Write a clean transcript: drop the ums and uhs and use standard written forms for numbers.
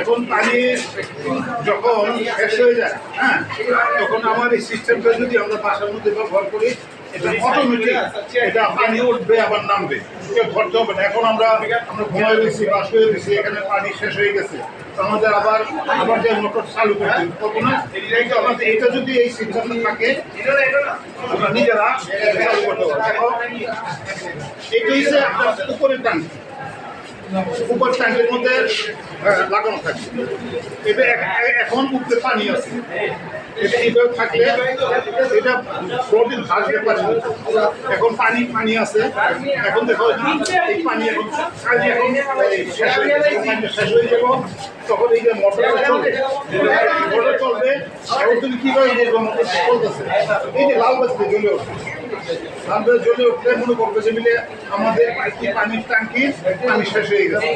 এখন পানি যখন শেষ হয়ে যায়, হ্যাঁ, তখন আমার এই সিস্টেমটা যদি আমরা বাসার মধ্যে ব্যবহার করি, এটা অটোমেটিক এটা পানি উঠবে আবার নামবে, কেউ ধরতে হবে না। এখন আমরা ঘুমাই রয়েছি বা শুয়ে রয়েছি, এখানে পানি শেষ হয়ে গেছে, আমাদের আবার যে মোটর চালু করতে হবে না। আমাদের এটা যদি এই সিস্টেমটা থাকে, আমরা নিজেরা চালু করতে পারবো। এটা হচ্ছে আপনার উপরের ট্যাঙ্ক, উপর ট্যাঙ্কের মধ্যে লাগানো থাকে। এটা এখন উপরে পানি আছে, এটা এইভাবে থাকলে এটা প্রতিদিন ভাসবে পানি। এখন পানি আছে, এখন দেখো এই পানি এখন শেষ হয়ে যাব, তখন এই যে মোটরটা চলবে, মোটর চলবে। এখন তুমি কীভাবে বলবো মোটর চলতেছে, এই যে লাল বাতিতে জ্বলে উঠবে, লাল বাতি জ্বলে উঠলে মনে করবে যে মিলে আমাদের পানির ট্যাঙ্কি পানি শেষ হয়ে গেছে।